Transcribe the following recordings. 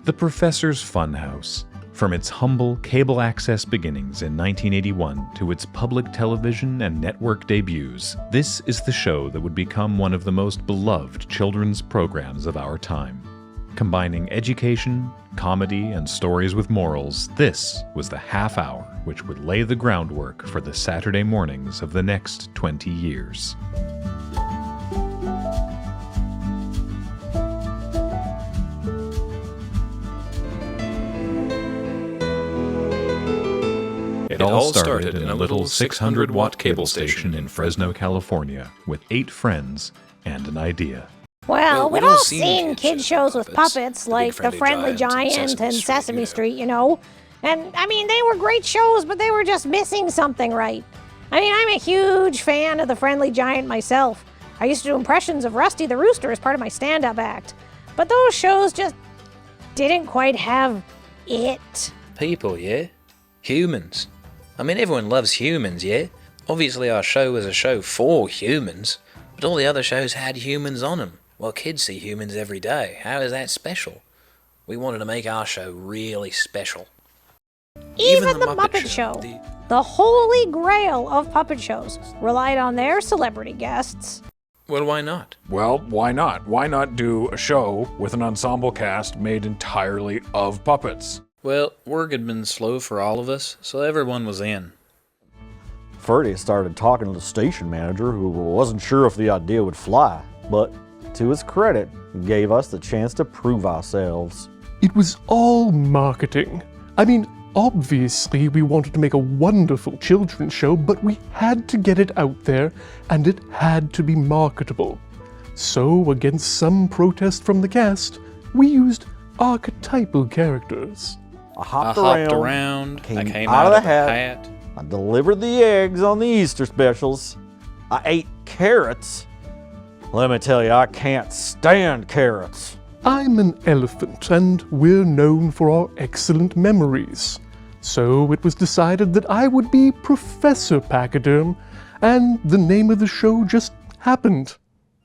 The Professor's Funhouse. From its humble cable access beginnings in 1981 to its public television and network debuts, this is the show that would become one of the most beloved children's programs of our time. Combining education, comedy, and stories with morals, this was the half hour which would lay the groundwork for the Saturday mornings of the next 20 years. It all started in a little 600-watt cable station in Fresno, California, with 8 friends and an idea. Well, we'd all seen kid shows with puppets, like The Friendly Giant and Sesame Street, you know. And, I mean, they were great shows, but they were just missing something, right? I mean, I'm a huge fan of The Friendly Giant myself. I used to do impressions of Rusty the Rooster as part of my stand-up act. But those shows just didn't quite have it. People, yeah? Humans. I mean, everyone loves humans, yeah? Obviously our show was a show for humans, but all the other shows had humans on them. Well, kids see humans every day. How is that special? We wanted to make our show really special. Even the Muppet Show, the holy grail of puppet shows, relied on their celebrity guests. Well, why not? Well, why not? Why not do a show with an ensemble cast made entirely of puppets? Well, work had been slow for all of us, so everyone was in. Ferdy started talking to the station manager, who wasn't sure if the idea would fly, but to his credit, gave us the chance to prove ourselves. It was all marketing. I mean, obviously we wanted to make a wonderful children's show, but we had to get it out there, and it had to be marketable. So, against some protest from the cast, we used archetypal characters. I hopped around, came I came out of the hat. I delivered the eggs on the Easter specials. I ate carrots. Let me tell you, I can't stand carrots. I'm an elephant, and we're known for our excellent memories. So it was decided that I would be Professor Pachyderm, and the name of the show just happened.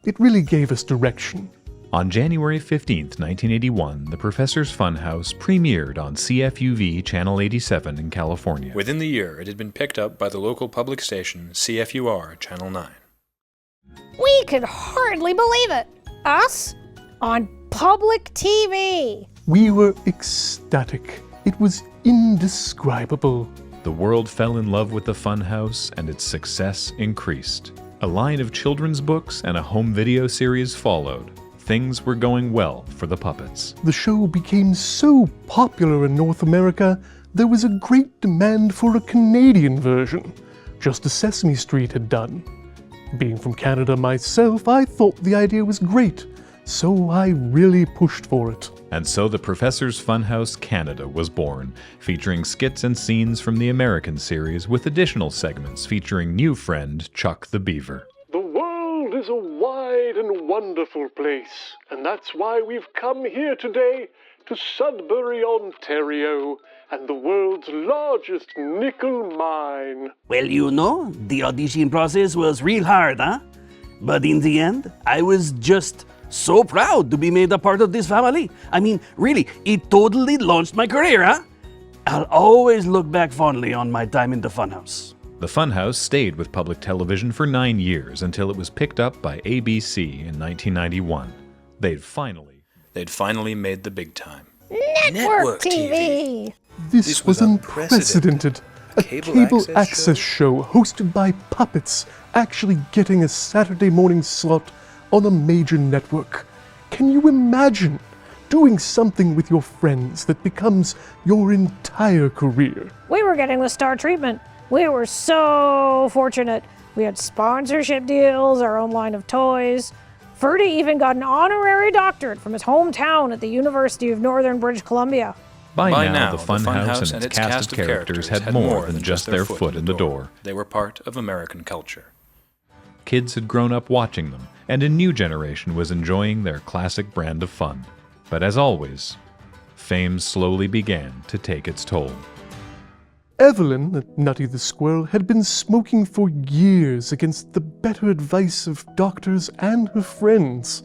It really gave us direction. On January 15th, 1981, The Professor's Funhouse premiered on CFUV Channel 87 in California. Within the year, it had been picked up by the local public station, CFUR Channel 9. We could hardly believe it. Us on public TV. We were ecstatic. It was indescribable. The world fell in love with the Funhouse, and its success increased. A line of children's books and a home video series followed. Things were going well for the puppets. The show became so popular in North America, there was a great demand for a Canadian version, just as Sesame Street had done. Being from Canada myself, I thought the idea was great, so I really pushed for it. And so The Professor's Funhouse Canada was born, featuring skits and scenes from the American series with additional segments featuring new friend Chuck the Beaver. The world is a wide and wonderful place, and that's why we've come here today to Sudbury, Ontario, and the world's largest nickel mine. Well, you know, the audition process was real hard, huh? But in the end, I was just so proud to be made a part of this family. I mean, really, it totally launched my career, huh? I'll always look back fondly on my time in the Funhouse. The Funhouse stayed with public television for 9 years until it was picked up by ABC in 1991. They'd finally made the big time. Network TV! This was unprecedented. A cable access show hosted by puppets actually getting a Saturday morning slot on a major network. Can you imagine doing something with your friends that becomes your entire career? We were getting the star treatment. We were so fortunate. We had sponsorship deals, our own line of toys. Ferdy even got an honorary doctorate from his hometown at the University of Northern British Columbia. By now, the Funhouse and its cast of characters had more than just their foot in the door. They were part of American culture. Kids had grown up watching them, and a new generation was enjoying their classic brand of fun. But as always, fame slowly began to take its toll. Evelyn, Nutty the Squirrel, had been smoking for years against the better advice of doctors and her friends.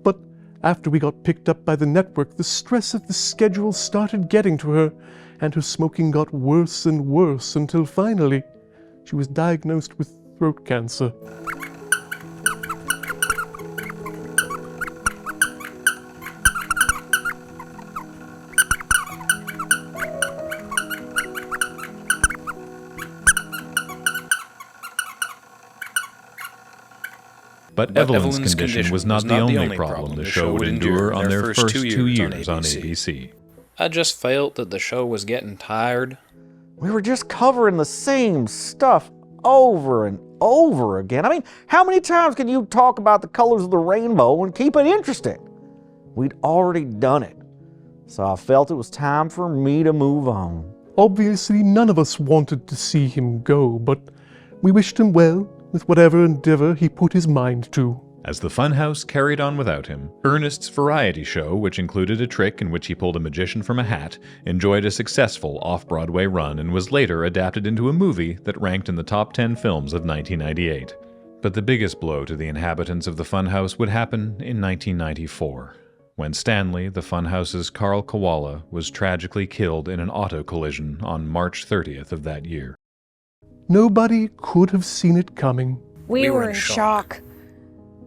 But After we got picked up by the network, the stress of the schedule started getting to her, and her smoking got worse and worse until finally she was diagnosed with throat cancer. But Evelyn's condition was not the only problem the show would endure on their first 2 years on ABC. I just felt that the show was getting tired. We were just covering the same stuff over and over again. I mean, how many times can you talk about the colors of the rainbow and keep it interesting? We'd already done it, so I felt it was time for me to move on. Obviously, none of us wanted to see him go, but we wished him well with whatever endeavor he put his mind to. As the Funhouse carried on without him, Ernest's variety show, which included a trick in which he pulled a magician from a hat, enjoyed a successful off-Broadway run and was later adapted into a movie that ranked in the top 10 films of 1998. But the biggest blow to the inhabitants of the Funhouse would happen in 1994, when Stanley, the Funhouse's Carl Koala, was tragically killed in an auto collision on March 30th of that year. Nobody could have seen it coming. We were in shock.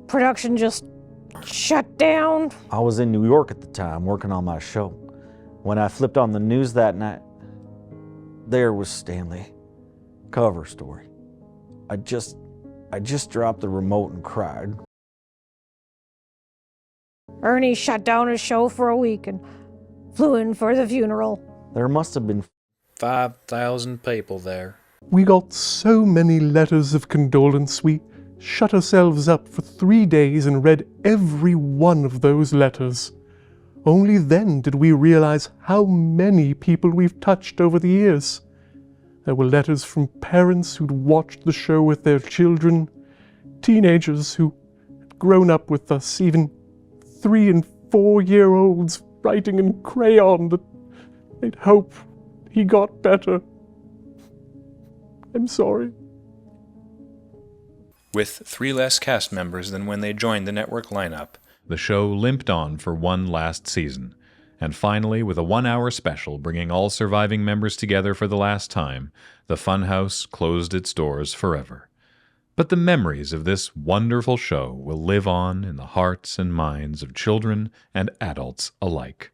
Production just shut down. I was in New York at the time working on my show. When I flipped on the news that night, there was Stanley. Cover story. I just dropped the remote and cried. Ernie shut down his show for a week and flew in for the funeral. There must have been 5,000 people there. We got so many letters of condolence, we shut ourselves up for 3 days and read every one of those letters. Only then did we realize how many people we've touched over the years. There were letters from parents who'd watched the show with their children, teenagers who had grown up with us, even 3- and 4-year-olds writing in crayon that they'd hope he got better. I'm sorry. With 3 less cast members than when they joined the network lineup, The show limped on for one last season, and finally, with a 1-hour special bringing all surviving members together for the last time, the Funhouse closed its doors forever. But the memories of this wonderful show will live on in the hearts and minds of children and adults alike.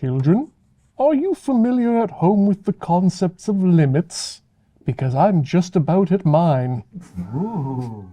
Children, are you familiar at home with the concepts of limits? Because I'm just about at mine. Ooh.